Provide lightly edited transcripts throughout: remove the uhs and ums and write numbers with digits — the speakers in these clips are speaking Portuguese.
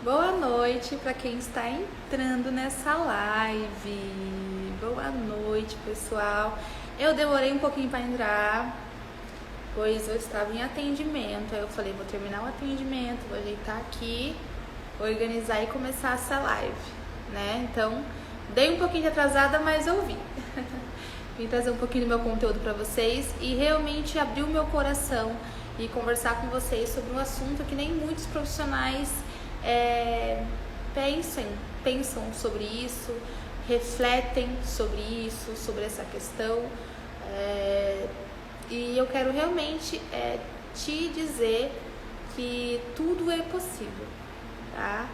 Boa noite para quem está entrando nessa live. Boa noite, pessoal. Eu demorei um pouquinho para entrar, pois eu estava em atendimento. Aí eu falei, vou terminar o atendimento, vou ajeitar aqui, organizar e começar essa live, né? Então, dei um pouquinho de atrasada, mas eu vim. Vim trazer um pouquinho do meu conteúdo para vocês e realmente abrir o meu coração e conversar com vocês sobre um assunto que nem muitos profissionais pensam sobre isso, refletem sobre isso, sobre essa questão. E eu quero realmente te dizer que tudo é possível, tá?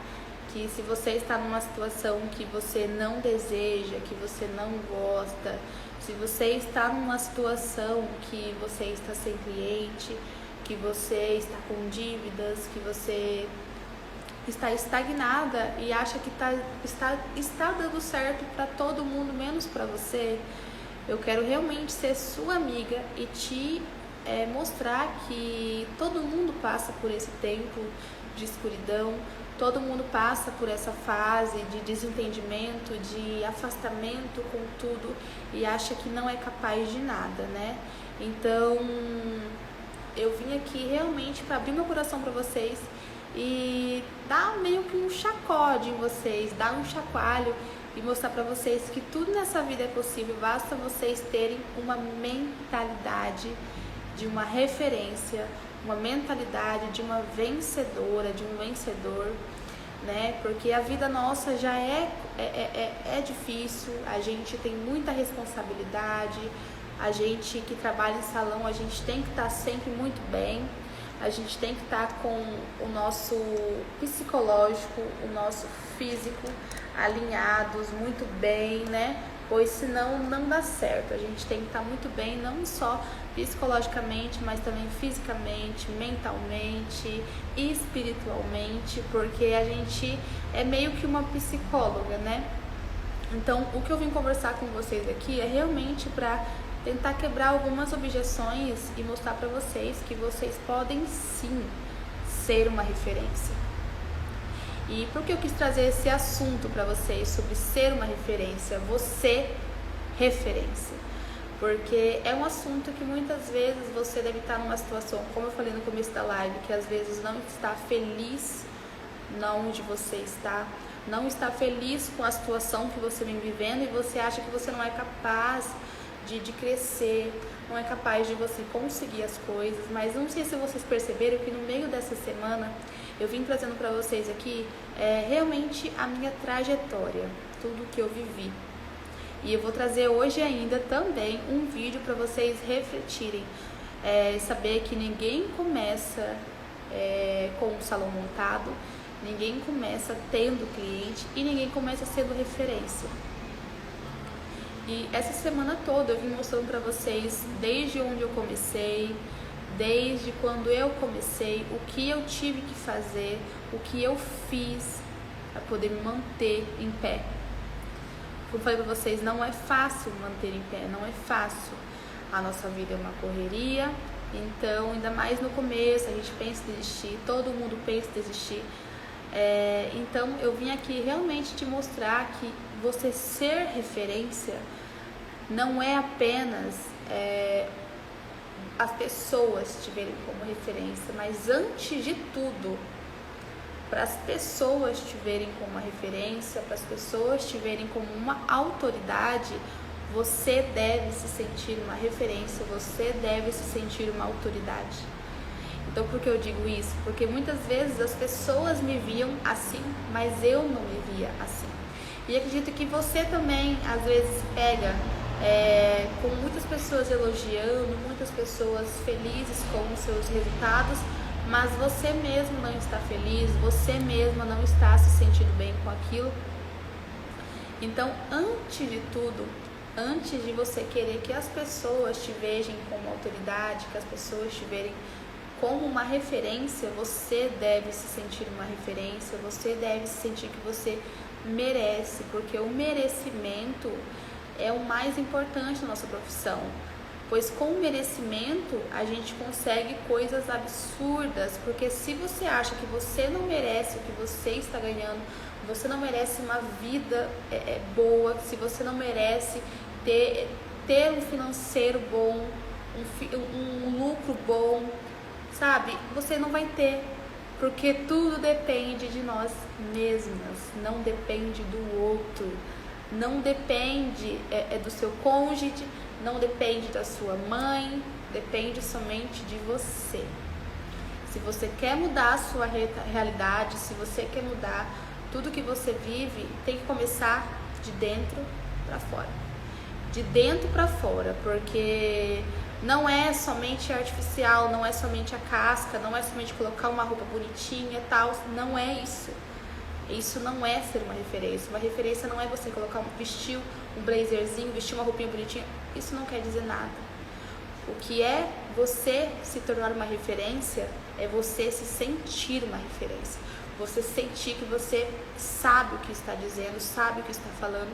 Que se você está numa situação que você não deseja, que você não gosta, se você está numa situação que você está sem cliente, que você está com dívidas, que você está estagnada e acha que está dando certo para todo mundo, menos para você, eu quero realmente ser sua amiga e te mostrar que todo mundo passa por esse tempo de escuridão, todo mundo passa por essa fase de desentendimento, de afastamento com tudo e acha que não é capaz de nada, né? Então, eu vim aqui realmente para abrir meu coração para vocês e dar meio que um sacode em vocês, dar um chacoalho e mostrar para vocês que tudo nessa vida é possível, basta vocês terem uma mentalidade de uma referência, uma mentalidade de uma vencedora, de um vencedor, né? Porque a vida nossa já é difícil, a gente tem muita responsabilidade, a gente que trabalha em salão, a gente tem que estar sempre muito bem. A gente tem que estar com o nosso psicológico, o nosso físico alinhados muito bem, né? Pois senão não dá certo. A gente tem que estar muito bem, não só psicologicamente, mas também fisicamente, mentalmente e espiritualmente, porque a gente é meio que uma psicóloga, né? Então, o que eu vim conversar com vocês aqui é realmente para tentar quebrar algumas objeções e mostrar para vocês que vocês podem sim ser uma referência. E por que eu quis trazer esse assunto para vocês sobre ser uma referência, você referência? Porque é um assunto que muitas vezes você deve estar numa situação, como eu falei no começo da live, que às vezes não está feliz onde você está, não está feliz com a situação que você vem vivendo e você acha que você não é capaz de crescer, não é capaz de você conseguir as coisas. Mas não sei se vocês perceberam que no meio dessa semana eu vim trazendo para vocês aqui realmente a minha trajetória, tudo que eu vivi. E eu vou trazer hoje ainda também um vídeo para vocês refletirem, saber que ninguém começa com um salão montado, ninguém começa tendo cliente e ninguém começa sendo referência. E essa semana toda eu vim mostrando para vocês desde onde eu comecei, desde quando eu comecei, o que eu tive que fazer, o que eu fiz para poder me manter em pé. Como eu falei para vocês, não é fácil manter em pé, não é fácil. A nossa vida é uma correria, então ainda mais no começo a gente pensa em desistir, todo mundo pensa em desistir. Então eu vim aqui realmente te mostrar que você ser referência não é apenas as pessoas te verem como referência, mas antes de tudo, para as pessoas te verem como uma referência, para as pessoas te verem como uma autoridade, você deve se sentir uma referência, você deve se sentir uma autoridade. Então, por que eu digo isso? Porque muitas vezes as pessoas me viam assim, mas eu não me via assim. E acredito que você também, às vezes, pega com muitas pessoas elogiando, muitas pessoas felizes com os seus resultados, mas você mesmo não está feliz, você mesma não está se sentindo bem com aquilo. Então, antes de tudo, antes de você querer que as pessoas te vejam como autoridade, que as pessoas te verem como uma referência, você deve se sentir uma referência, você deve se sentir que você merece, porque o merecimento é o mais importante na nossa profissão. Pois com o merecimento a gente consegue coisas absurdas, porque se você acha que você não merece o que você está ganhando, você não merece uma vida boa, se você não merece ter um financeiro bom, um lucro bom, sabe? Você não vai ter, porque tudo depende de nós mesmas, não depende do outro, não depende do seu cônjuge, não depende da sua mãe, depende somente de você. Se você quer mudar a sua realidade, se você quer mudar tudo que você vive, tem que começar de dentro para fora. De dentro para fora, porque não é somente artificial, não é somente a casca, não é somente colocar uma roupa bonitinha e tal, não é isso. Isso não é ser uma referência. Uma referência não é você vestir um blazerzinho, vestir uma roupinha bonitinha. Isso não quer dizer nada. O que é você se tornar uma referência é você se sentir uma referência. Você sentir que você sabe o que está dizendo, sabe o que está falando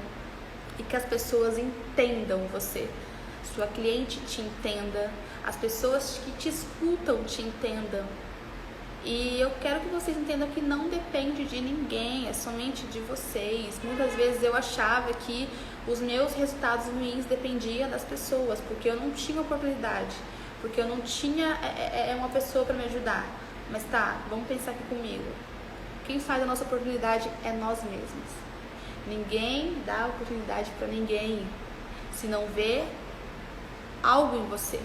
e que as pessoas entendam você. Sua cliente te entenda, as pessoas que te escutam te entendam. E eu quero que vocês entendam que não depende de ninguém, é somente de vocês. Muitas vezes eu achava que os meus resultados ruins dependiam das pessoas, porque eu não tinha oportunidade, porque eu não tinha uma pessoa para me ajudar. Mas tá, vamos pensar aqui comigo. Quem faz a nossa oportunidade é nós mesmos. Ninguém dá oportunidade para ninguém se não vê algo em você.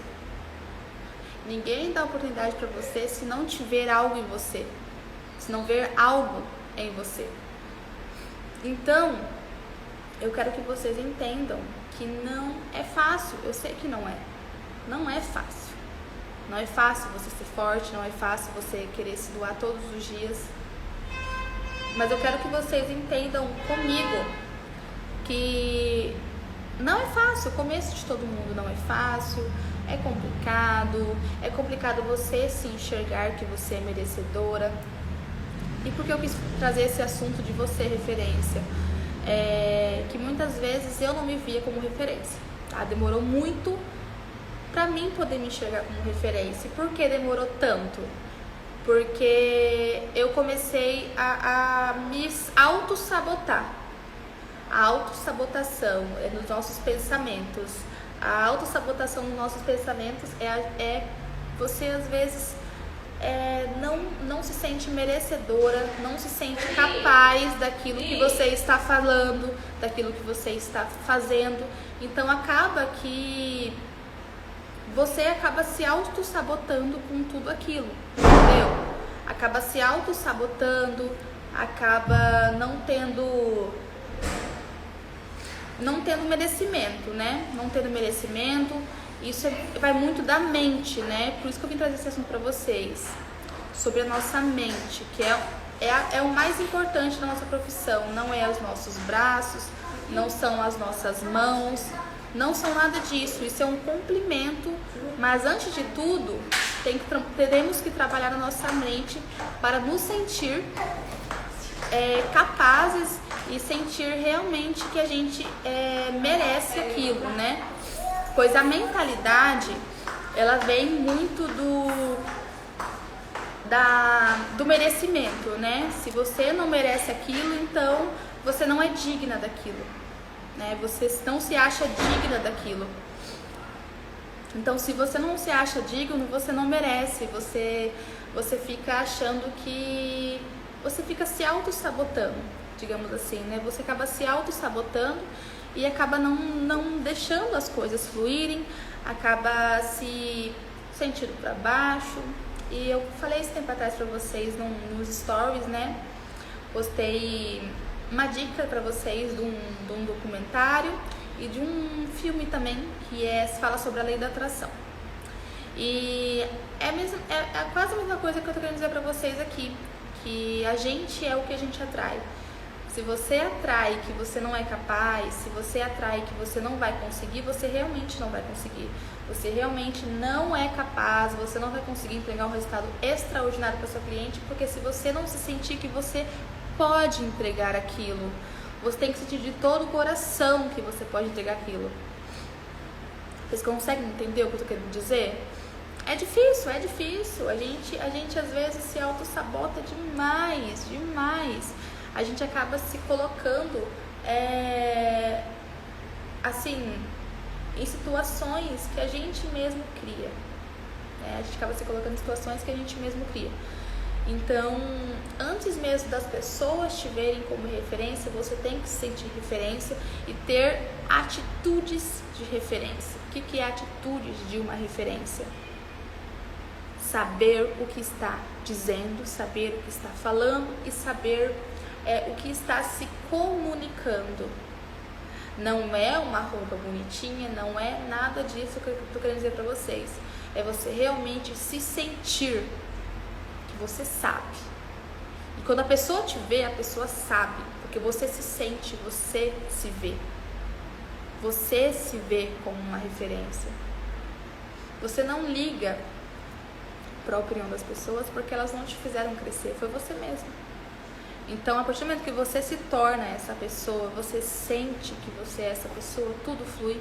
Ninguém dá oportunidade para você se não tiver algo em você, se não ver algo em você. Então, eu quero que vocês entendam que não é fácil. Eu sei que não é. Não é fácil. Não é fácil você ser forte, não é fácil você querer se doar todos os dias. Mas eu quero que vocês entendam comigo que não é fácil. O começo de todo mundo não é fácil. É complicado você se enxergar que você é merecedora. E por que eu quis trazer esse assunto de você referência? Que muitas vezes eu não me via como referência, tá? Demorou muito pra mim poder me enxergar como referência. E por que demorou tanto? Porque eu comecei a me auto-sabotar. A autossabotação nos nossos pensamentos. A autossabotação nos nossos pensamentos é você às vezes não se sente merecedora, não se sente capaz daquilo que você está falando, daquilo que você está fazendo. Então acaba que você acaba se autossabotando com tudo aquilo, entendeu? Acaba se autossabotando, acaba não tendo merecimento, né? Não tendo merecimento, isso vai muito da mente, né? Por isso que eu vim trazer esse assunto pra vocês, sobre a nossa mente, que é o mais importante da nossa profissão. Não é os nossos braços, não são as nossas mãos, não são nada disso. Isso é um complemento, mas antes de tudo, teremos que trabalhar na nossa mente para nos sentir capazes e sentir realmente que a gente merece aquilo, né? Pois a mentalidade, ela vem muito do merecimento, né? Se você não merece aquilo, então você não é digna daquilo, né? Você não se acha digna daquilo. Então, se você não se acha digno, você não merece. Você fica achando que... Você fica se auto-sabotando, digamos assim, né? Você acaba se auto-sabotando e acaba não deixando as coisas fluírem, acaba se sentindo para baixo. E eu falei esse tempo atrás para vocês nos stories, né? Postei uma dica para vocês de um documentário e de um filme também, que fala sobre a lei da atração. E é quase a mesma coisa que eu tô querendo dizer para vocês aqui, que a gente é o que a gente atrai. Se você atrai que você não é capaz, se você atrai que você não vai conseguir, você realmente não vai conseguir. Você realmente não é capaz, você não vai conseguir entregar um resultado extraordinário para sua cliente, porque se você não se sentir que você pode entregar aquilo, você tem que sentir de todo o coração que você pode entregar aquilo. Vocês conseguem entender o que eu tô querendo dizer? É difícil. A gente às vezes se auto-sabota demais. A gente acaba se colocando, assim, em situações que a gente mesmo cria. A gente acaba se colocando em situações que a gente mesmo cria. Então, antes mesmo das pessoas te verem como referência, você tem que se sentir referência e ter atitudes de referência. O que é atitudes de uma referência? Saber o que está dizendo, saber o que está falando e saber o que está se comunicando. Não é uma roupa bonitinha, não é nada disso que eu estou querendo dizer para vocês. É você realmente se sentir que você sabe. E quando a pessoa te vê, a pessoa sabe, porque você se sente, você se vê. Você se vê como uma referência. Você não liga para a opinião das pessoas porque elas não te fizeram crescer, foi você mesmo. Então, a partir do momento que você se torna essa pessoa, você sente que você é essa pessoa, tudo flui.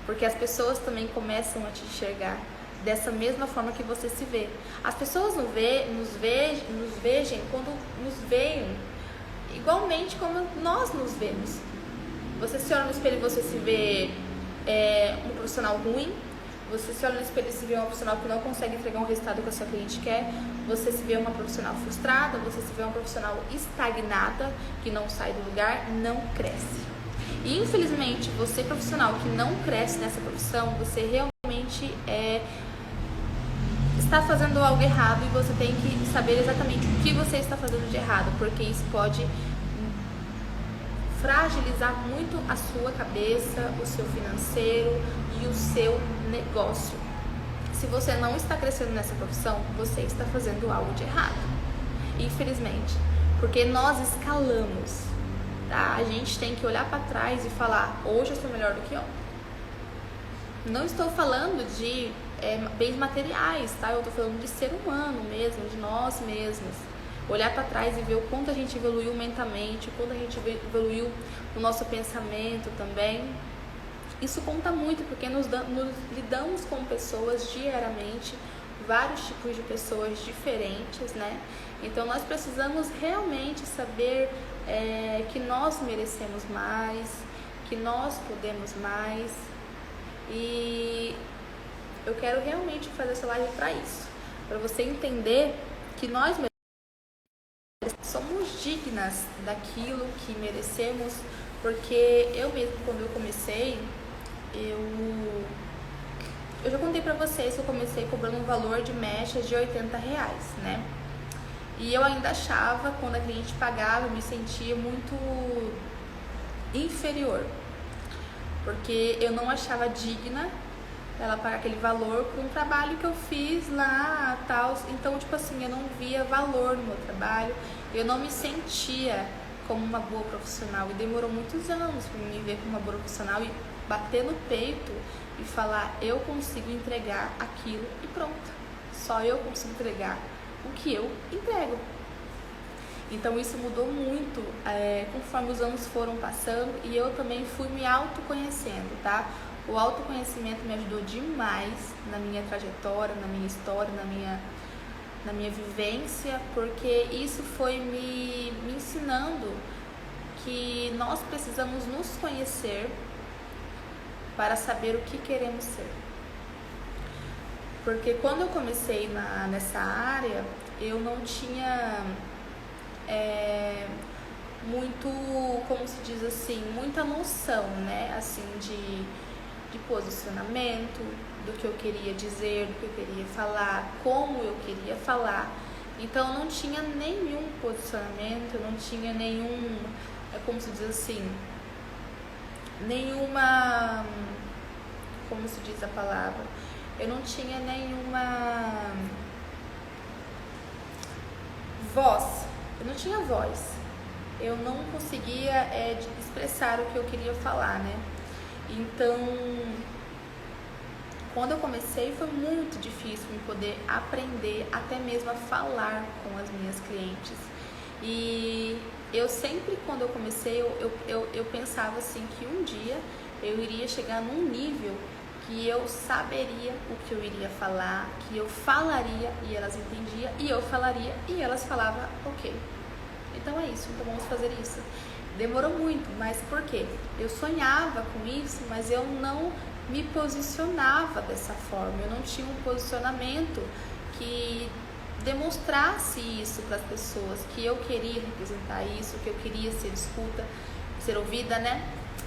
Porque as pessoas também começam a te enxergar dessa mesma forma que você se vê. As pessoas nos vejam quando nos veem igualmente como nós nos vemos. Você se olha no espelho e você se vê um profissional ruim. Você se olha no espelho e se vê uma profissional que não consegue entregar um resultado que a sua cliente quer. Você se vê uma profissional frustrada, você se vê uma profissional estagnada, que não sai do lugar, não cresce. E infelizmente, você profissional que não cresce nessa profissão, você realmente está fazendo algo errado e você tem que saber exatamente o que você está fazendo de errado, porque isso pode fragilizar muito a sua cabeça, o seu financeiro e o seu negócio. Se você não está crescendo nessa profissão, você está fazendo algo de errado, infelizmente, porque nós escalamos, tá? A gente tem que olhar para trás e falar, hoje eu sou melhor do que ontem. Não estou falando de bens materiais, tá? Eu estou falando de ser humano mesmo, de nós mesmos. Olhar para trás e ver o quanto a gente evoluiu mentalmente, o quanto a gente evoluiu no nosso pensamento também. Isso conta muito, porque nos lidamos com pessoas diariamente, vários tipos de pessoas diferentes, né? Então nós precisamos realmente saber que nós merecemos mais, que nós podemos mais. E eu quero realmente fazer essa live para isso, para você entender que nós somos dignas daquilo que merecemos, porque eu mesmo, quando eu comecei, eu já contei pra vocês que eu comecei cobrando um valor de mechas de R$80, né? E eu ainda achava, quando a cliente pagava, eu me sentia muito inferior, porque eu não achava digna ela pagar aquele valor por um trabalho que eu fiz lá, tal. Então, tipo assim, eu não via valor no meu trabalho, eu não me sentia como uma boa profissional. E demorou muitos anos para me ver como uma boa profissional e bater no peito e falar, eu consigo entregar aquilo e pronto. Só eu consigo entregar o que eu entrego. Então, isso mudou muito conforme os anos foram passando e eu também fui me autoconhecendo, tá? O autoconhecimento me ajudou demais na minha trajetória, na minha história, na minha vivência, porque isso foi me ensinando que nós precisamos nos conhecer para saber o que queremos ser. Porque quando eu comecei nessa área, eu não tinha muito, como se diz assim, muita noção, né, assim, de posicionamento, do que eu queria dizer, do que eu queria falar, como eu queria falar. Então eu não tinha nenhum posicionamento, eu não tinha nenhum, como se diz assim, nenhuma, como se diz a palavra, eu não tinha nenhuma voz, eu não tinha voz, eu não conseguia expressar o que eu queria falar, né? Então, quando eu comecei, foi muito difícil me poder aprender até mesmo a falar com as minhas clientes. E eu sempre, quando eu comecei, eu pensava assim que um dia eu iria chegar num nível que eu saberia o que eu iria falar, que eu falaria e elas entendiam, e eu falaria e elas falavam ok. Então é isso, então vamos fazer isso. Demorou muito, mas por quê? Eu sonhava com isso, mas eu não me posicionava dessa forma, eu não tinha um posicionamento que demonstrasse isso para as pessoas, que eu queria representar isso, que eu queria ser escuta, ser ouvida, né?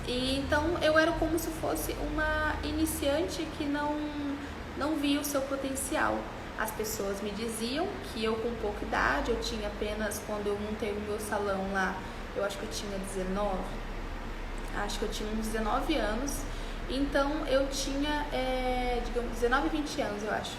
E então eu era como se fosse uma iniciante que não via o seu potencial. As pessoas me diziam que eu com pouca idade, eu tinha apenas, quando eu montei o meu salão lá, eu acho que eu tinha 19 uns 19 anos, então eu tinha, digamos, 19, 20 anos, eu acho.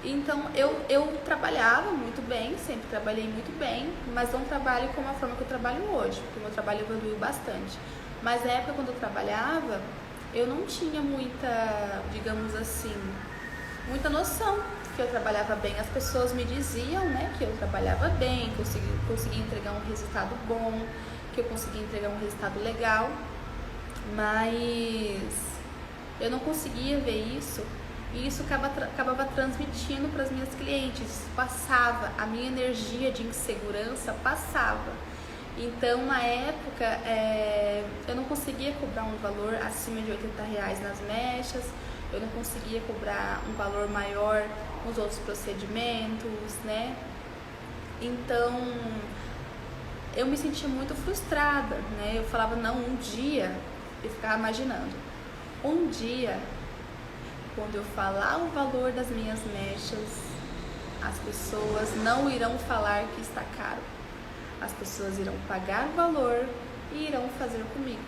Então eu trabalhava muito bem, sempre trabalhei muito bem, mas não trabalho como a forma que eu trabalho hoje, porque o meu trabalho evoluiu bastante. Mas na época quando eu trabalhava, eu não tinha muita, digamos assim, muita noção que eu trabalhava bem. As pessoas me diziam, né, que eu trabalhava bem, que eu conseguia entregar um resultado bom, que eu conseguia entregar um resultado legal, mas eu não conseguia ver isso. E isso acabava transmitindo para as minhas clientes, passava, a minha energia de insegurança passava. Então, na época, eu não conseguia cobrar um valor acima de R$80 nas mechas, eu não conseguia cobrar um valor maior nos outros procedimentos, né? Então, eu me sentia muito frustrada, né? Eu falava, não, um dia, eu ficava imaginando, um dia, quando eu falar o valor das minhas mechas, as pessoas não irão falar que está caro. As pessoas irão pagar o valor e irão fazer comigo.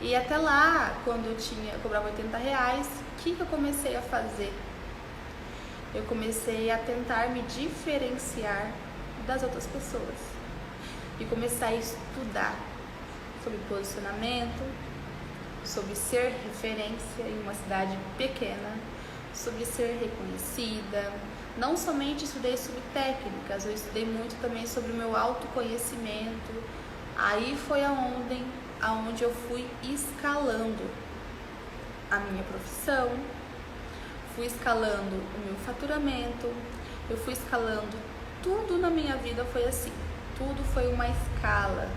E até lá, quando eu cobrava R$80, o que eu comecei a fazer? Eu comecei a tentar me diferenciar das outras pessoas. E comecei a estudar sobre posicionamento, sobre ser referência em uma cidade pequena, sobre ser reconhecida. Não somente estudei sobre técnicas, eu estudei muito também sobre o meu autoconhecimento. Aí foi aonde eu fui escalando a minha profissão, fui escalando o meu faturamento, eu fui escalando tudo na minha vida, foi assim, tudo foi uma escala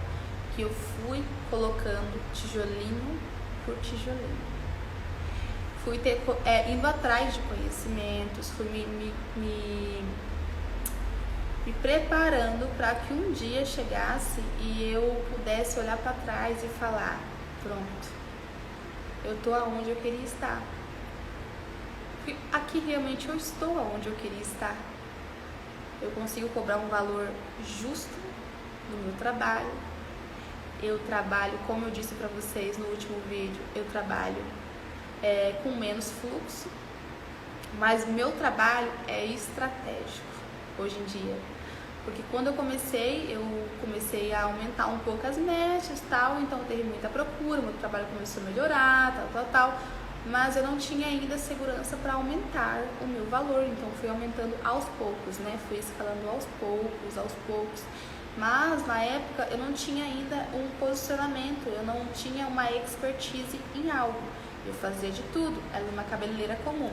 que eu fui colocando tijolinho por tijolinho. Fui indo atrás de conhecimentos, fui me preparando para que um dia chegasse e eu pudesse olhar para trás e falar, pronto, eu estou aonde eu queria estar. Aqui realmente eu estou aonde eu queria estar. Eu consigo cobrar um valor justo no meu trabalho. Eu trabalho, como eu disse para vocês no último vídeo, eu trabalho com menos fluxo, mas meu trabalho é estratégico hoje em dia, porque quando eu comecei a aumentar um pouco as mechas e tal, então teve muita procura, meu trabalho começou a melhorar, tal, mas eu não tinha ainda segurança para aumentar o meu valor, então fui aumentando aos poucos, né? Fui escalando aos poucos, mas na época eu não tinha ainda um posicionamento, eu não tinha uma expertise em algo. Eu fazia de tudo, era uma cabeleireira comum.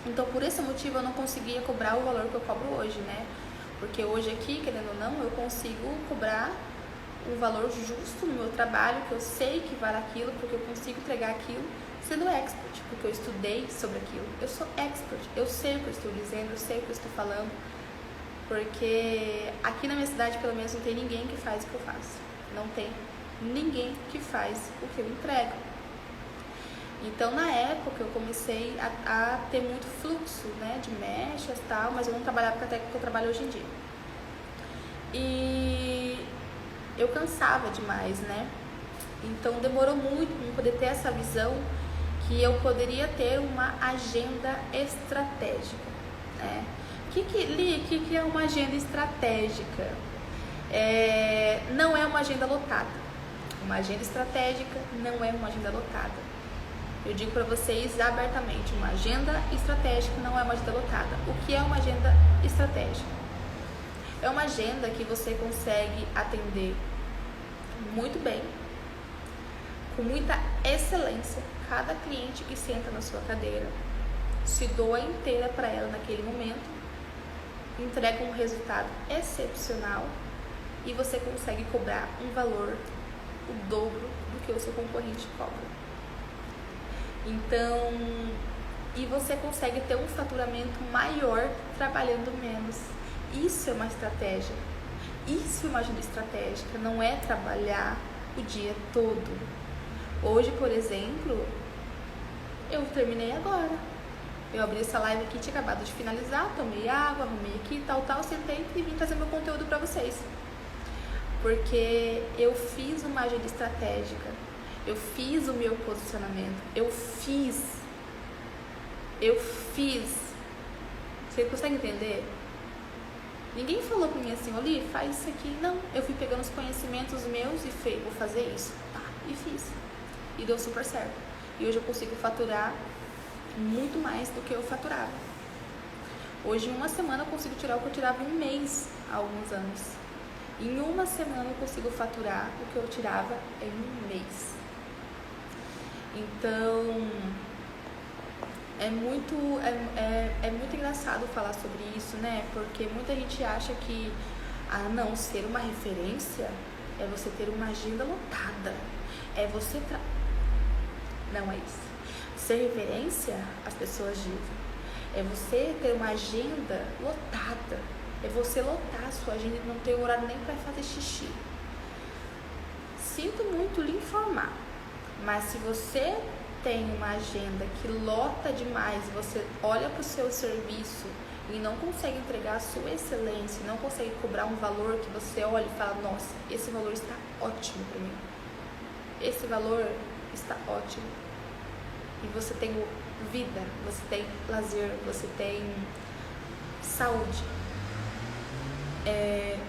Então, por esse motivo, eu não conseguia cobrar o valor que eu cobro hoje, né? Porque hoje aqui, querendo ou não, eu consigo cobrar o valor justo no meu trabalho, que eu sei que vale aquilo, porque eu consigo entregar aquilo, sendo expert, porque eu estudei sobre aquilo. Eu sou expert, eu sei o que eu estou dizendo, eu sei o que eu estou falando, porque aqui na minha cidade, pelo menos, não tem ninguém que faz o que eu faço. Não tem ninguém que faz o que eu entrego. Então, na época, eu comecei a ter muito fluxo, né, de mechas e tal, mas eu não trabalhava com a técnica que eu trabalho hoje em dia. E eu cansava demais, né? Então, demorou muito para eu poder ter essa visão que eu poderia ter uma agenda estratégica, né? O que é uma agenda estratégica? Não é uma agenda lotada. Uma agenda estratégica não é uma agenda lotada. Eu digo para vocês abertamente, uma agenda estratégica não é uma agenda lotada. O que é uma agenda estratégica? É uma agenda que você consegue atender muito bem, com muita excelência, cada cliente que senta na sua cadeira, se doa inteira para ela naquele momento, entrega um resultado excepcional e você consegue cobrar um valor o dobro do que o seu concorrente cobra. Então, e você consegue ter um faturamento maior trabalhando menos. Isso é uma estratégia. Isso é uma ajuda estratégica, não é trabalhar o dia todo. Hoje, por exemplo, eu terminei agora. Eu abri essa live aqui, tinha acabado de finalizar, tomei água, arrumei aqui, tal, sentei e vim trazer meu conteúdo para vocês. Porque eu fiz uma agenda estratégica, eu fiz o meu posicionamento, eu fiz. Você consegue entender? Ninguém falou pra mim assim, Oli, faz isso aqui. Não, eu fui pegando os conhecimentos meus e vou fazer isso. Tá, e fiz. E deu super certo. E hoje eu consigo faturar muito mais do que eu faturava. Hoje, em uma semana, eu consigo tirar o que eu tirava em um mês há alguns anos. Em uma semana, eu consigo faturar o que eu tirava em um mês. Então, é muito engraçado falar sobre isso, né? Porque muita gente acha que, não, ser uma referência é você ter uma agenda lotada. É você... Não é isso. Ser referência, as pessoas dizem, é você ter uma agenda lotada. É você lotar a sua agenda e não ter horário nem para fazer xixi. Sinto muito lhe informar, mas se você tem uma agenda que lota demais, você olha para o seu serviço e não consegue entregar a sua excelência, não consegue cobrar um valor que você olha e fala, nossa, esse valor está ótimo para mim. Esse valor está ótimo. E você tem vida, você tem lazer, você tem saúde.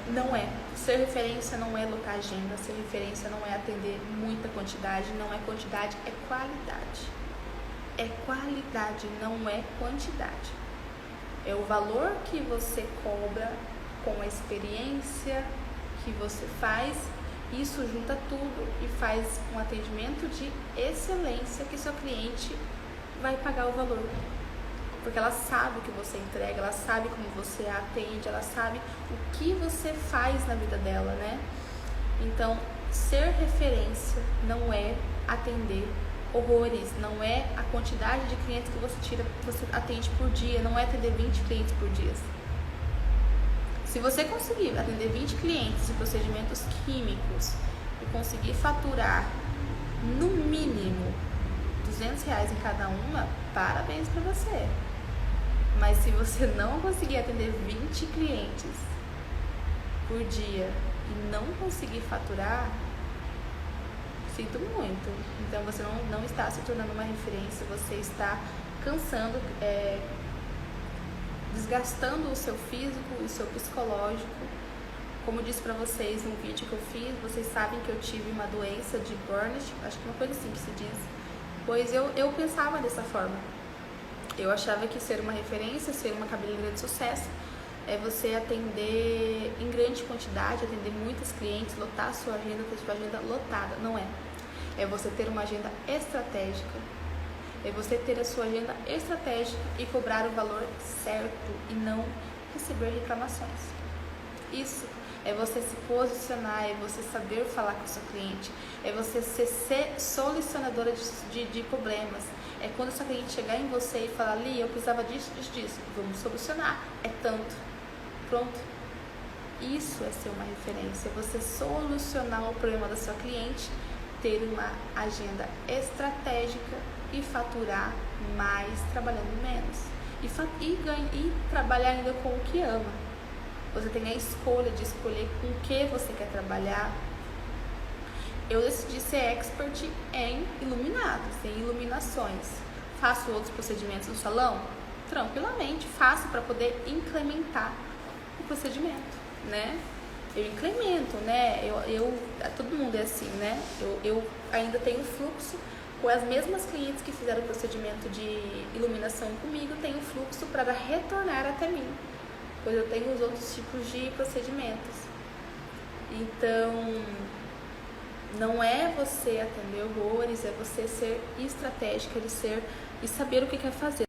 Não é. Ser referência não é lotar agenda, ser referência não é atender muita quantidade, não é quantidade, é qualidade. É qualidade, não é quantidade. É o valor que você cobra com a experiência que você faz, isso junta tudo e faz um atendimento de excelência que seu cliente vai pagar o valor. Porque ela sabe o que você entrega, ela sabe como você a atende, ela sabe o que você faz na vida dela, né? Então, ser referência não é atender horrores, não é a quantidade de clientes que você atende por dia, não é atender 20 clientes por dia. Se você conseguir atender 20 clientes em procedimentos químicos e conseguir faturar no mínimo R$200 em cada uma, parabéns para você. Mas se você não conseguir atender 20 clientes por dia e não conseguir faturar, sinto muito. Então você não está se tornando uma referência, você está cansando, desgastando o seu físico e o seu psicológico. Como eu disse pra vocês no vídeo que eu fiz, vocês sabem que eu tive uma doença de burnout, acho que uma coisa assim que se diz. Pois eu pensava dessa forma. Eu achava que ser uma referência, ser uma cabeleireira de sucesso, é você atender em grande quantidade, atender muitos clientes, lotar a sua agenda, ter sua agenda lotada. Não é. É você ter uma agenda estratégica. É você ter a sua agenda estratégica e cobrar o valor certo e não receber reclamações. Isso é você se posicionar, é você saber falar com o seu cliente, é você ser solucionadora de problemas. É quando o seu cliente chegar em você e falar, Li, eu precisava disso, vamos solucionar, é tanto, pronto. Isso é ser uma referência, é você solucionar o problema da sua cliente, ter uma agenda estratégica e faturar mais trabalhando menos. E trabalhar ainda com o que ama. Você tem a escolha de escolher com o que você quer trabalhar. Eu decidi ser expert em iluminados, em iluminações. Faço outros procedimentos no salão? Tranquilamente, faço para poder incrementar o procedimento, né? Eu incremento, né? Todo mundo é assim, né? Eu ainda tenho fluxo com as mesmas clientes que fizeram o procedimento de iluminação comigo, tenho fluxo para retornar até mim, pois eu tenho os outros tipos de procedimentos. Então, Não é você atender horrores, é você ser estratégica, e saber o que quer fazer.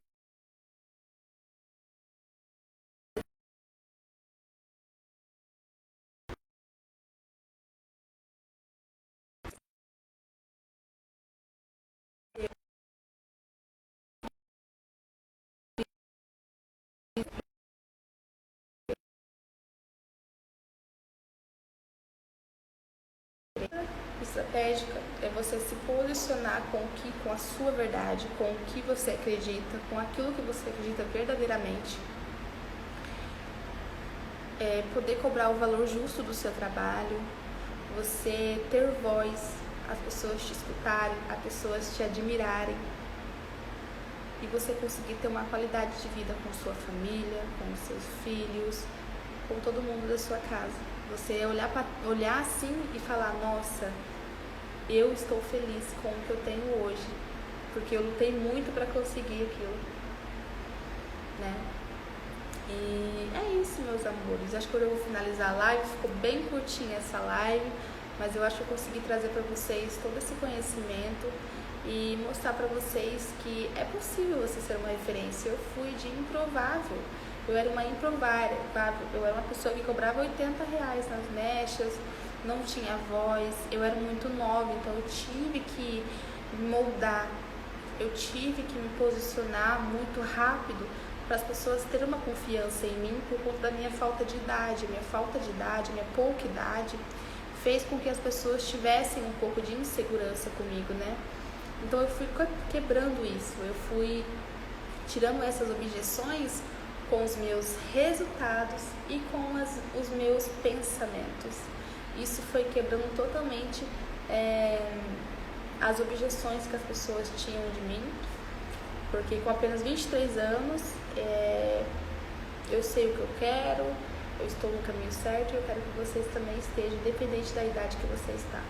Estratégica é você se posicionar com a sua verdade, com o que você acredita, com aquilo que você acredita verdadeiramente. Poder cobrar o valor justo do seu trabalho, você ter voz, as pessoas te escutarem, as pessoas te admirarem, e você conseguir ter uma qualidade de vida com sua família, com os seus filhos, com todo mundo da sua casa. Você olhar assim e falar, nossa, eu estou feliz com o que eu tenho hoje, porque eu lutei muito para conseguir aquilo, né? E é isso, meus amores. Acho que eu vou finalizar a live. Ficou bem curtinha essa live, mas eu acho que eu consegui trazer para vocês todo esse conhecimento e mostrar para vocês que é possível você ser uma referência. Eu fui de improvável. Eu era uma improvável. Eu era uma pessoa que cobrava R$80 nas mechas, não tinha voz, eu era muito nova, então eu tive que me moldar, eu tive que me posicionar muito rápido para as pessoas terem uma confiança em mim por conta da minha falta de idade. Minha pouca idade fez com que as pessoas tivessem um pouco de insegurança comigo, né? Então eu fui quebrando isso, eu fui tirando essas objeções com os meus resultados e com os meus pensamentos. Isso foi quebrando totalmente as objeções que as pessoas tinham de mim, porque com apenas 23 anos eu sei o que eu quero, eu estou no caminho certo e eu quero que vocês também estejam, independente da idade que você está.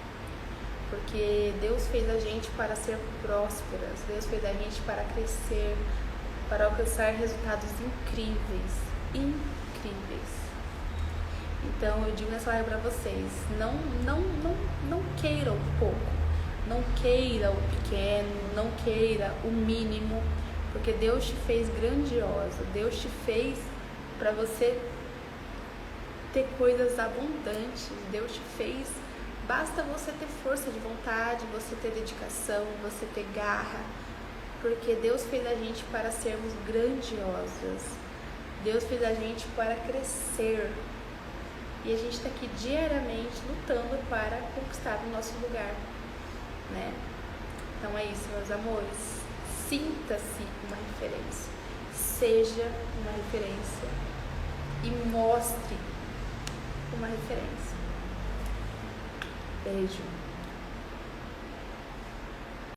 Porque Deus fez a gente para ser prósperas, Deus fez a gente para crescer, para alcançar resultados incríveis. Então eu digo nessa live para vocês, não queira o pouco, não queira o pequeno, não queira o mínimo, porque Deus te fez grandiosa, Deus te fez para você ter coisas abundantes, Deus te fez, basta você ter força de vontade, você ter dedicação, você ter garra, porque Deus fez a gente para sermos grandiosas, Deus fez a gente para crescer, e a gente está aqui diariamente lutando para conquistar o nosso lugar, né? Então é isso, meus amores. Sinta-se uma referência. Seja uma referência. E mostre uma referência. Beijo.